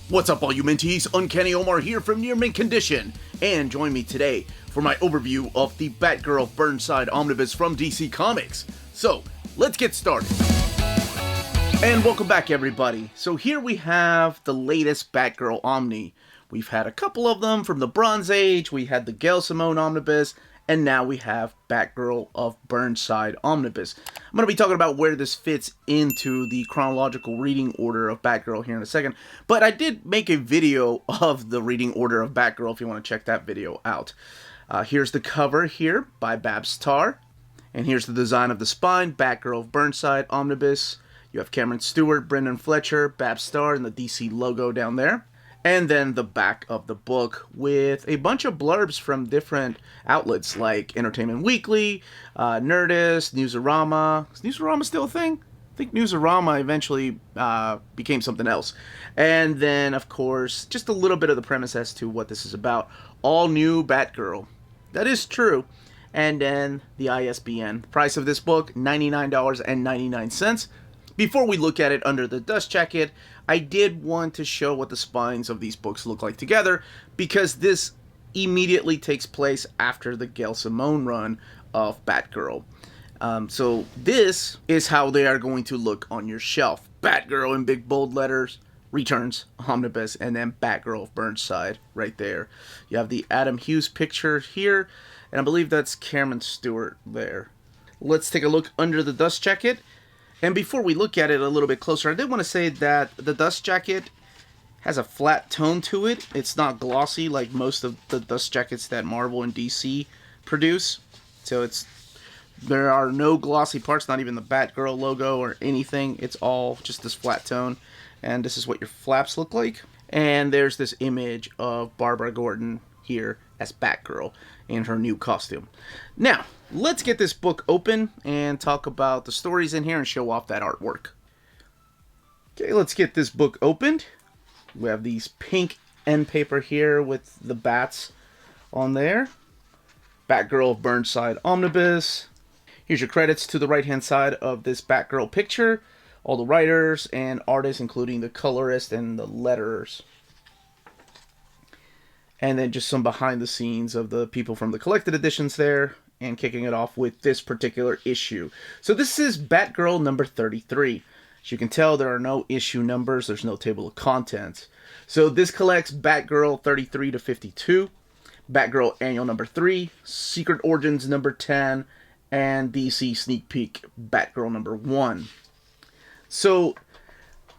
What's up all you Minties? Uncanny Omar here from Near Mint Condition, and join me today for my overview of the Batgirl of Burnside Omnibus from DC Comics. So, let's get started. And welcome back everybody. So here we have the latest Batgirl Omni. We've had a couple of them from the Bronze Age, we had the Gail Simone Omnibus, and now we have Batgirl of Burnside Omnibus. I'm going to be talking about where this fits into the chronological reading order of Batgirl here in a second. But I did make a video of the reading order of Batgirl if you want to check that video out. Here's the cover here by Babs Tarr. And here's the design of the spine, Batgirl of Burnside Omnibus. You have Cameron Stewart, Brendan Fletcher, Babs Tarr, and the DC logo down there. And then the back of the book with a bunch of blurbs from different outlets like Entertainment Weekly, Nerdist, Newsarama. Is Newsarama still a thing? I think Newsarama eventually became something else. And then, of course, just a little bit of the premise as to what this is about. All new Batgirl. That is true. And then the ISBN. The price of this book, $99.99. Before we look at it under the dust jacket, I did want to show what the spines of these books look like together, because this immediately takes place after the Gail Simone run of Batgirl. So this is how they are going to look on your shelf. Batgirl in big bold letters, Returns, Omnibus, and then Batgirl of Burnside right there. You have the Adam Hughes picture here, and I believe that's Cameron Stewart there. Let's take a look under the dust jacket. And before we look at it a little bit closer, I did want to say that the dust jacket has a flat tone to it. It's not glossy like most of the dust jackets that Marvel and DC produce. So there are no glossy parts, not even the Batgirl logo or anything. It's all just this flat tone. And this is what your flaps look like. And there's this image of Barbara Gordon here as Batgirl in her new costume. Now, let's get this book open and talk about the stories in here and show off that artwork. Okay, let's get this book opened. We have these pink end paper here with the bats on there. Batgirl of Burnside Omnibus. Here's your credits to the right-hand side of this Batgirl picture. All the writers and artists, including the colorist and the letterers. And then just some behind the scenes of the people from the collected editions there. And kicking it off with this particular issue. So this is Batgirl number 33. As you can tell, there are no issue numbers. There's no table of contents. So this collects Batgirl 33 to 52. Batgirl Annual number 3. Secret Origins number 10. And DC Sneak Peek Batgirl number 1. So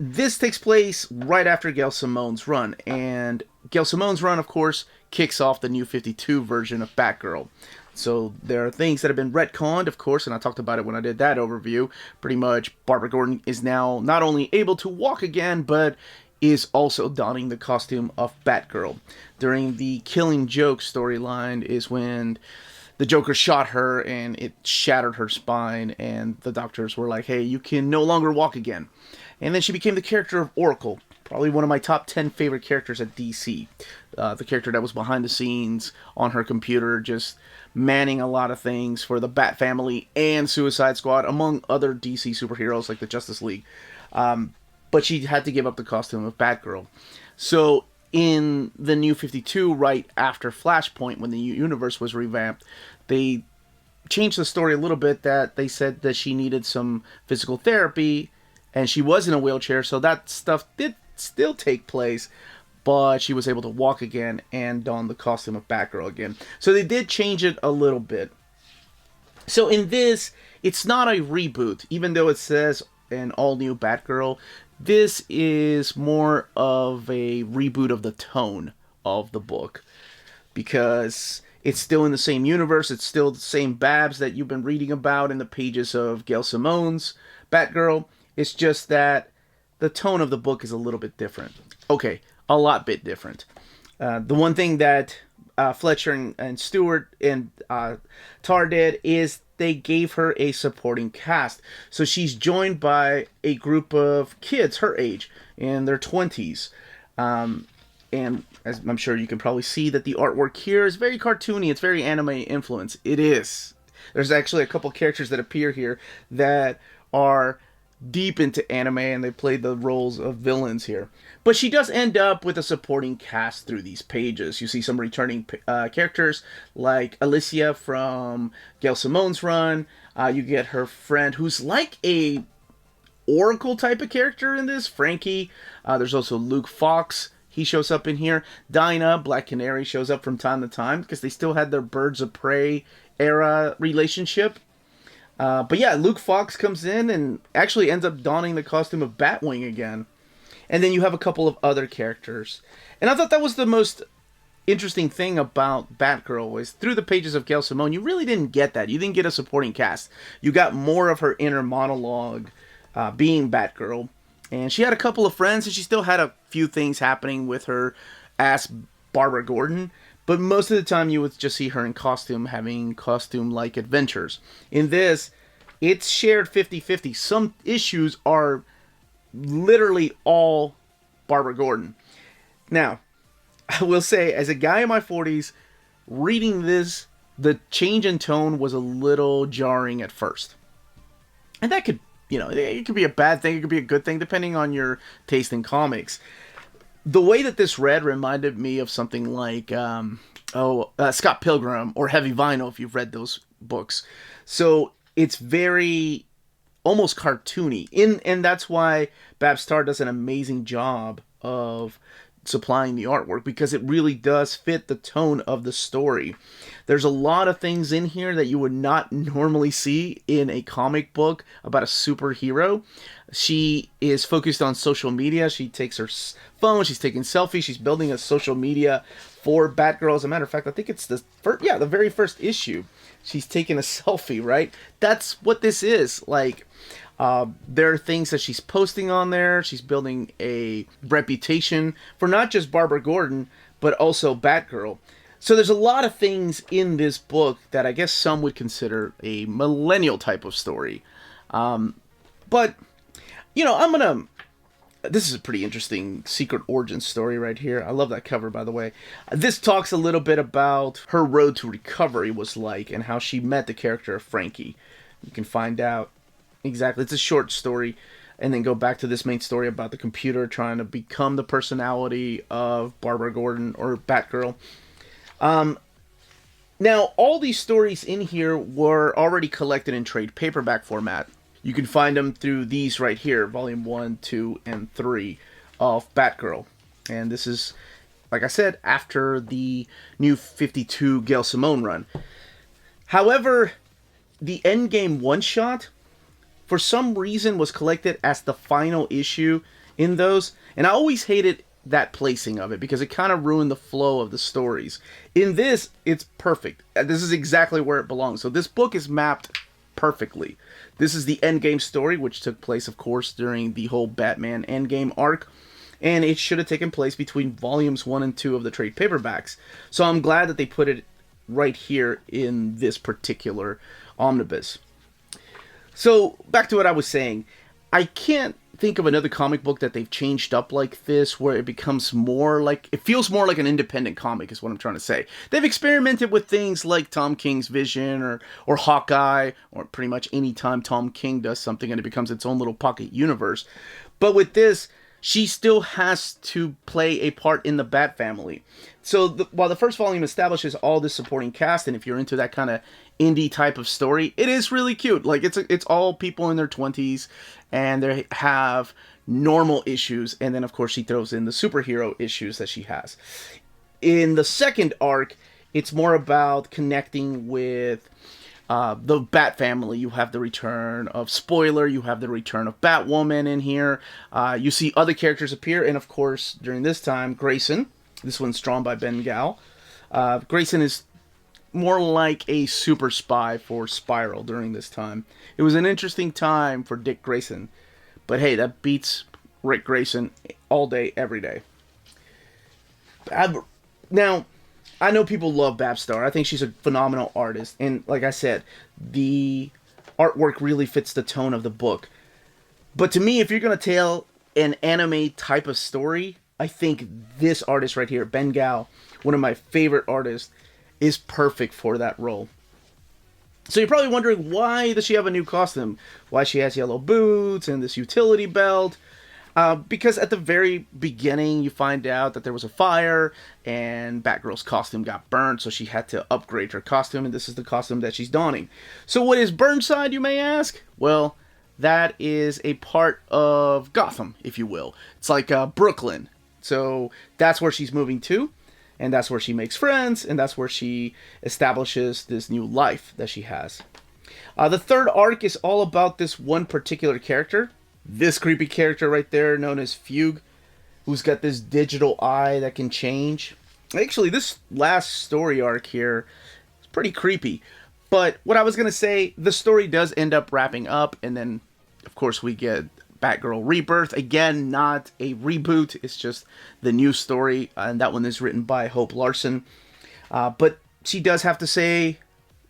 this takes place right after Gail Simone's run. And Gail Simone's run, of course, kicks off the new 52 version of Batgirl. So there are things that have been retconned, of course, and I talked about it when I did that overview. Pretty much, Barbara Gordon is now not only able to walk again, but is also donning the costume of Batgirl. During the Killing Joke storyline is when the Joker shot her and it shattered her spine, and the doctors were like, hey, you can no longer walk again. And then she became the character of Oracle. Probably one of my top 10 favorite characters at DC. The character that was behind the scenes on her computer, just manning a lot of things for the Bat Family and Suicide Squad, among other DC superheroes like the Justice League. But she had to give up the costume of Batgirl. So in the New 52, right after Flashpoint, when the universe was revamped, they changed the story a little bit, that they said that she needed some physical therapy, and she was in a wheelchair, so that stuff did still take place, but she was able to walk again and don the costume of Batgirl again. So they did change it a little bit. So in this, it's not a reboot, even though it says an all-new Batgirl. This is more of a reboot of the tone of the book, because it's still in the same universe. It's still the same Babs that you've been reading about in the pages of Gail Simone's Batgirl. It's just that the tone of the book is a little bit different. Okay, a lot bit different. The one thing that Fletcher and Stewart and Tarr did is they gave her a supporting cast. So she's joined by a group of kids her age, in their 20s. And as I'm sure you can probably see that the artwork here is very cartoony. It's very anime influenced. It is. There's actually a couple characters that appear here that are deep into anime, and they play the roles of villains here. But she does end up with a supporting cast through these pages. You see some returning characters like Alicia from Gail Simone's run. You get her friend who's like a Oracle type of character in this, Frankie. There's also Luke Fox. He shows up in here. Dinah, Black Canary, shows up from time to time because they still had their Birds of Prey era relationship. But yeah, Luke Fox comes in and actually ends up donning the costume of Batwing again. And then you have a couple of other characters. And I thought that was the most interesting thing about Batgirl was through the pages of Gail Simone, you really didn't get that. You didn't get a supporting cast. You got more of her inner monologue being Batgirl. And she had a couple of friends, and she still had a few things happening with her as Barbara Gordon. But most of the time you would just see her in costume, having costume-like adventures. In this, it's shared 50-50. Some issues are literally all Barbara Gordon. Now, I will say, as a guy in my 40s, reading this, the change in tone was a little jarring at first. And that could, it could be a bad thing, it could be a good thing, depending on your taste in comics. The way that this read reminded me of something like Scott Pilgrim or Heavy Vinyl, if you've read those books. So it's very almost cartoony. And that's why Bab Starr does an amazing job of supplying the artwork, because it really does fit the tone of the story. There's a lot of things in here that you would not normally see in a comic book about a superhero. She is focused on social media. She takes her phone, she's taking selfies, she's building a social media for Batgirl. As a matter of fact, I think it's the very first issue. She's taking a selfie, right? That's what this is. Like, there are things that she's posting on there. She's building a reputation for not just Barbara Gordon, but also Batgirl. So there's a lot of things in this book that I guess some would consider a millennial type of story. But, this is a pretty interesting secret origin story right here. I love that cover, by the way. This talks a little bit about her road to recovery was like and how she met the character of Frankie. You can find out exactly. It's a short story, and then go back to this main story about the computer trying to become the personality of Barbara Gordon or Batgirl. Now, all these stories in here were already collected in trade paperback format. You can find them through these right here, Volume 1, 2, and 3 of Batgirl. And this is, like I said, after the new 52 Gail Simone run. However, the Endgame one-shot, for some reason, was collected as the final issue in those. And I always hated that placing of it because it kind of ruined the flow of the stories. In this, it's perfect. This is exactly where it belongs. So this book is mapped perfectly. This is the Endgame story, which took place, of course, during the whole Batman Endgame arc. And it should have taken place between volumes 1 and 2 of the trade paperbacks. So I'm glad that they put it right here in this particular omnibus. So, back to what I was saying. I can't think of another comic book that they've changed up like this, where it becomes more like, it feels more like an independent comic is what I'm trying to say. They've experimented with things like Tom King's Vision or Hawkeye, or pretty much any time Tom King does something and it becomes its own little pocket universe. But with this, she still has to play a part in the Bat family. So while the first volume establishes all this supporting cast, and if you're into that kind of indie type of story, it is really cute. Like, it's all people in their 20s, and they have normal issues, and then of course she throws in the superhero issues that she has. In the second arc, it's more about connecting with the Bat family. You have the return of Spoiler, you have the return of Batwoman in here, you see other characters appear, and of course, during this time, Grayson. This one's drawn by Ben Gal. Grayson is more like a super spy for Spiral during this time. It was an interesting time for Dick Grayson. But hey, that beats Rick Grayson all day, every day. Now, I know people love Bab Starr. I think she's a phenomenal artist. And like I said, the artwork really fits the tone of the book. But to me, if you're going to tell an anime type of story, I think this artist right here, Ben Gal, one of my favorite artists, is perfect for that role. So you're probably wondering, why does she have a new costume? Why she has yellow boots and this utility belt? Because at the very beginning, you find out that there was a fire, and Batgirl's costume got burned, so she had to upgrade her costume, and this is the costume that she's donning. So what is Burnside, you may ask? Well, that is a part of Gotham, if you will. It's like Brooklyn. So that's where she's moving to, and that's where she makes friends, and that's where she establishes this new life that she has. The third arc is all about this one particular character. This creepy character right there, known as Fugue, who's got this digital eye that can change. Actually, this last story arc here is pretty creepy. But what I was going to say, the story does end up wrapping up, and then, of course, we get Batgirl Rebirth. Again, not a reboot, it's just the new story, and that one is written by Hope Larson. But she does have to say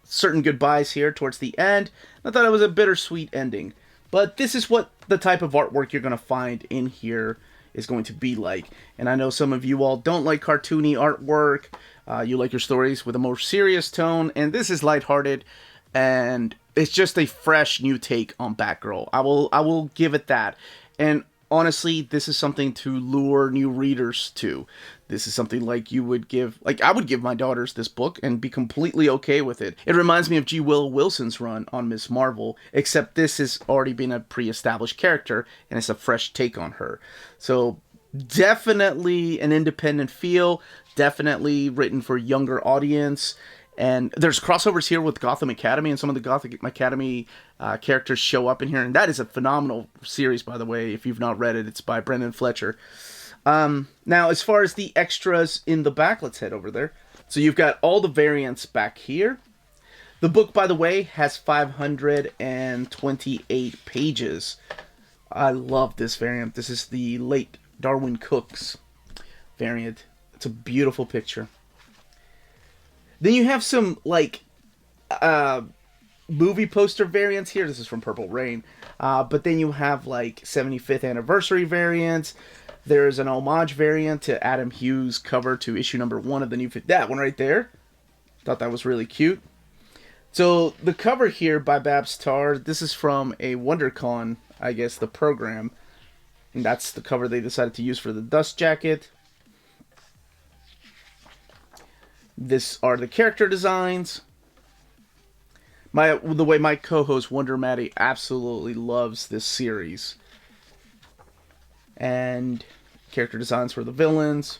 certain goodbyes here towards the end. I thought it was a bittersweet ending. But this is what the type of artwork you're going to find in here is going to be like. And I know some of you all don't like cartoony artwork. You like your stories with a more serious tone. And this is lighthearted. And it's just a fresh new take on Batgirl. I will give it that. And honestly, this is something to lure new readers to. This is something like I would give my daughters this book and be completely okay with it. It reminds me of G. Willow Wilson's run on Ms. Marvel, except this has already been a pre-established character, and it's a fresh take on her. So definitely an independent feel, definitely written for a younger audience. And there's crossovers here with Gotham Academy, and some of the Gotham Academy characters show up in here. And that is a phenomenal series, by the way. If you've not read it, it's by Brendan Fletcher. Now, as far as the extras in the back, let's head over there. So you've got all the variants back here. The book, by the way, has 528 pages. I love this variant. This is the late Darwin Cook's variant. It's a beautiful picture. Then you have some, like, movie poster variants here. This is from Purple Rain. But then you have, like, 75th anniversary variants. There's an homage variant to Adam Hughes' cover to issue number 1 of the new... That one right there. Thought that was really cute. So, the cover here by Babs Tarr, this is from a WonderCon, I guess, the program. And that's the cover they decided to use for the dust jacket. This are the character designs. The way my co-host Wonder Maddie absolutely loves this series. And character designs for the villains.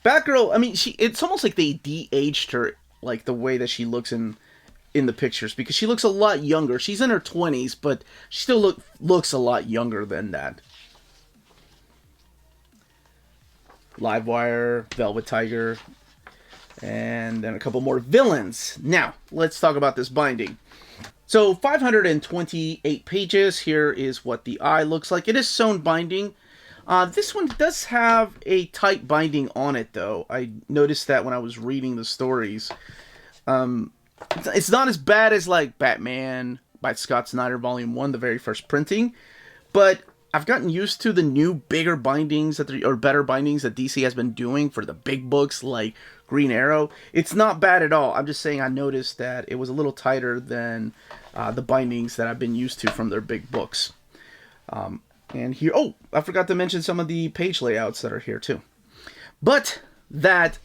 Batgirl, I mean, it's almost like they de-aged her, like the way that she looks in the pictures, because she looks a lot younger. She's in her 20s, but she still looks a lot younger than that. Livewire, Velvet Tiger, and then a couple more villains. Now, let's talk about this binding. So, 528 pages. Here is what the eye looks like. It is sewn binding. This one does have a tight binding on it, though. I noticed that when I was reading the stories. It's not as bad as, like, Batman by Scott Snyder Volume 1, the very first printing. But I've gotten used to the new bigger bindings or better bindings that DC has been doing for the big books like Green Arrow. It's not bad at all. I'm just saying I noticed that it was a little tighter than the bindings that I've been used to from their big books. And here, I forgot to mention some of the page layouts that are here too. But that,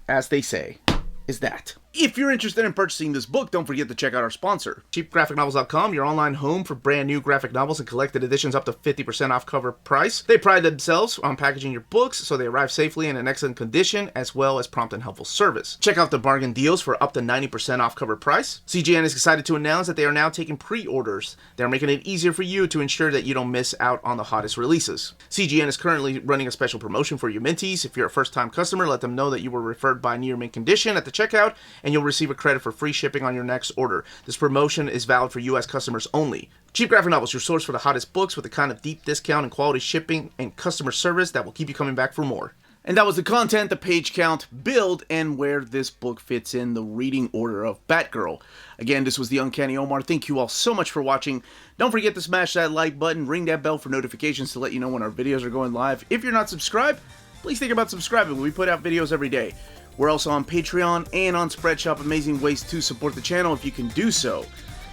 as they say, is that. If you're interested in purchasing this book, don't forget to check out our sponsor, cheapgraphicnovels.com, your online home for brand new graphic novels and collected editions up to 50% off cover price. They pride themselves on packaging your books so they arrive safely and in excellent condition, as well as prompt and helpful service. Check out the bargain deals for up to 90% off cover price. CGN is excited to announce that they are now taking pre-orders. They're making it easier for you to ensure that you don't miss out on the hottest releases. CGN is currently running a special promotion for you Minties. If you're a first-time customer, let them know that you were referred by Near Mint Condition at the checkout, and you'll receive a credit for free shipping on your next order. This promotion is valid for U.S. customers only. Cheap Graphic Novels, your source for the hottest books with the kind of deep discount and quality shipping and customer service that will keep you coming back for more. And that was the content, the page count, build, and where this book fits in the reading order of Batgirl. Again, this was the Uncanny Omar. Thank you all so much for watching. Don't forget to smash that like button, ring that bell for notifications to let you know when our videos are going live. If you're not subscribed, please think about subscribing. We put out videos every day. We're also on Patreon and on Spreadshop. Amazing ways to support the channel if you can do so.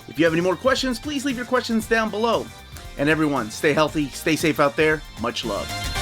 If you have any more questions, please leave your questions down below. And everyone, stay healthy, stay safe out there. Much love.